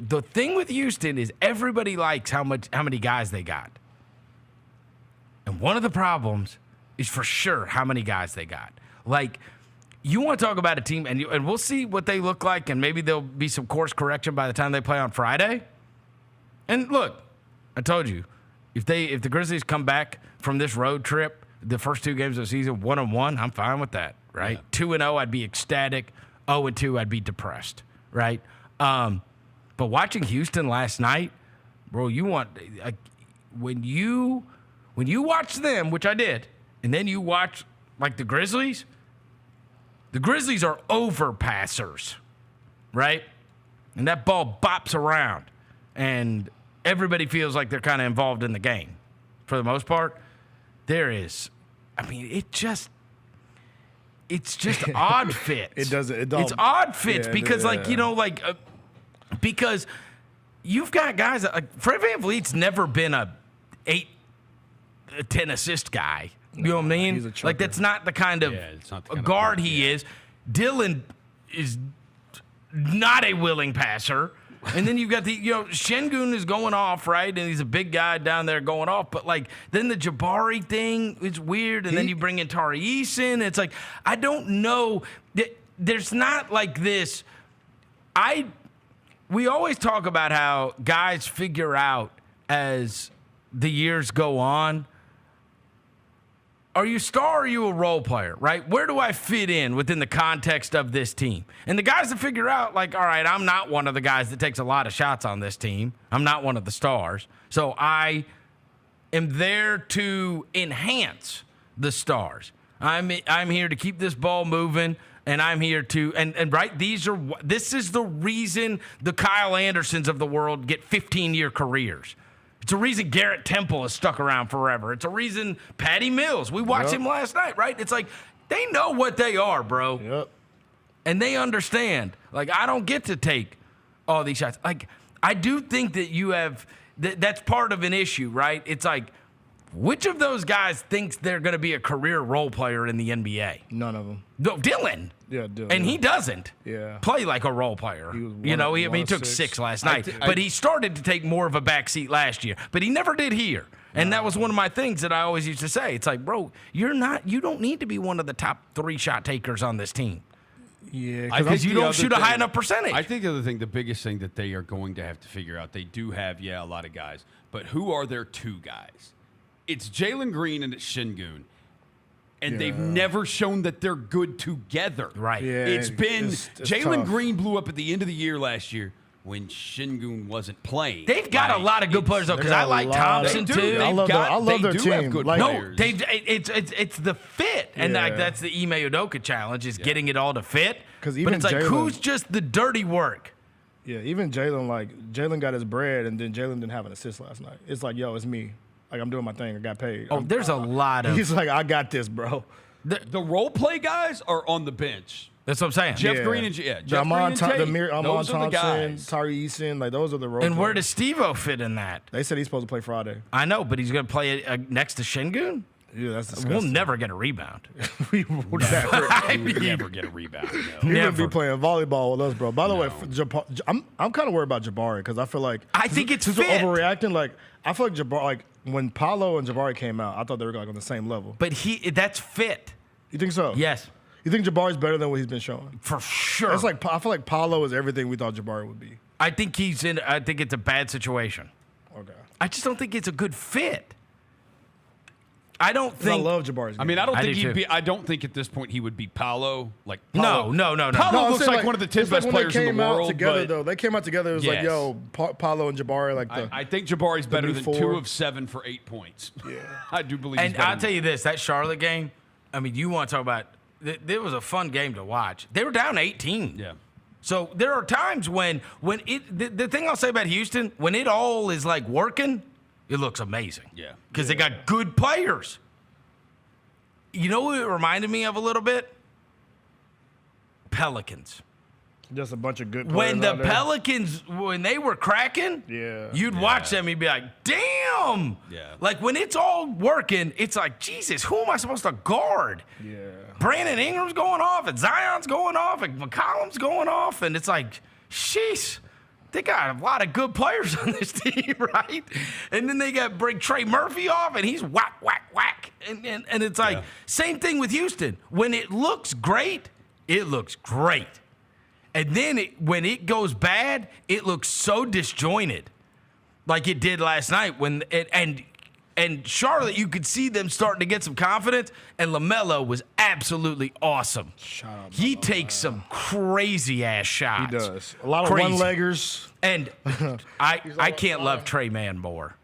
the thing with Houston is everybody likes how many guys they got. And one of the problems is for sure how many guys they got. Like, you want to talk about a team, and we'll see what they look like, and maybe there'll be some course correction by the time they play on Friday. And look, I told you, if the Grizzlies come back from this road trip, the first 2 games of the season, 1-1, I'm fine with that, right? Yeah. 2-0, I'd be ecstatic. 0-2, I'd be depressed, right? But watching Houston last night, bro, when you watch them, which I did, and then you watch like the Grizzlies are overpassers, right? And that ball bops around, and everybody feels like they're kind of involved in the game. For the most part, it's just odd fits. It's odd fits because, because you've got guys like Fred VanVleet's never been a 10 assist guy. You know what I mean? He's a chucker. Like, that's not the kind of guard he is. Dillon is not a willing passer. And then you've got Sengun is going off, right? And he's a big guy down there going off. But, like, then the Jabari thing is weird. And then you bring in Tari Eason. It's like, I don't know. There's not like this. We always talk about how guys figure out as the years go on, are you a star or are you a role player, right? Where do I fit in within the context of this team? And the guys that figure out, like, all right, I'm not one of the guys that takes a lot of shots on this team. I'm not one of the stars. So I am there to enhance the stars. I'm here to keep this ball moving, and I'm here to and right, this is the reason the Kyle Andersons of the world get 15-year careers. It's a reason Garrett Temple has stuck around forever. It's a reason Patty Mills, we watched him last night, right? It's like, they know what they are, bro. Yep. And they understand. Like, I don't get to take all these shots. Like, I do think that you have, that's part of an issue, right? It's like, which of those guys thinks they're going to be a career role player in the NBA? None of them. No, Dillon. Yeah, Dillon. And he doesn't play like a role player. He took 6 last night. But he started to take more of a backseat last year. But he never did here. And that was one of my things that I always used to say. It's like, bro, you don't need to be one of the top 3 shot takers on this team. Yeah, because you don't shoot a high enough percentage. I think the biggest thing that they are going to have to figure out, they do have, a lot of guys. But who are their 2 guys? It's Jalen Green and it's Sengun. And they've never shown that they're good together. Right. Yeah, it's been Jalen Green blew up at the end of the year last year when Sengun wasn't playing. They've got a lot of good players though, because I like Thompson too. I love their team. Have good players. It's the fit, and that's the Ime Udoka challenge is getting it all to fit. But it's like, who's just the dirty work? Yeah, even Jalen got his bread, and then Jalen didn't have an assist last night. It's like, yo, it's me. Like, I'm doing my thing. I got paid. There's a lot of. He's like, I got this, bro. The role play guys are on the bench. That's what I'm saying. Jeff Green and Tate. Those are the guys. Tari Eason, like, those are the role And players. where does Steve-O fit in that? They said he's supposed to play Friday. I know, but he's going to play next to Sengun? Yeah, that's disgusting. We'll never get a rebound. We would never get a rebound. No. He would be playing volleyball with us, bro. By the way, I'm kind of worried about Jabari because I feel like I think it's since fit. We're overreacting. Like, I feel like Jabari, like when Paolo and Jabari came out, I thought they were like on the same level. But that's fit. You think so? Yes. You think Jabari's better than what he's been showing? For sure. It's like, I feel like Paolo is everything we thought Jabari would be. I think it's a bad situation. Okay. I just don't think it's a good fit. I don't think. I love Jabari's game. I mean, I don't think he'd be. I don't think at this point he would be Paolo. Like Paolo. No. Paolo looks like one of the 10 best players in the world. Together, though, they came out together. It was like, yo, Paolo and Jabari. I think Jabari's better than 2 of 7 for 8 points. Yeah, I do believe. And I'll tell you this: that Charlotte game. I mean, you want to talk about? There was a fun game to watch. They were down 18. Yeah. So there are times when the thing I'll say about Houston, when it all is like working, it looks amazing. Yeah. Because they got good players. You know what it reminded me of a little bit? Pelicans. Just a bunch of good players. When the Pelicans, when they were cracking, you'd watch them, you'd be like, damn. Yeah. Like, when it's all working, it's like, Jesus, who am I supposed to guard? Yeah. Brandon Ingram's going off, and Zion's going off, and McCollum's going off, and it's like, sheesh. they got a lot of good players on this team, right? And then they bring Trey Murphy off, and he's whack, whack, whack. And it's like, same thing with Houston. When it looks great, it looks great. And then when it goes bad, it looks so disjointed, like it did last night. And Charlotte, you could see them starting to get some confidence, and LaMelo was absolutely awesome. He takes some crazy-ass shots. He does. A lot of Crazy. one-leggers. And I can't love Trey Man more.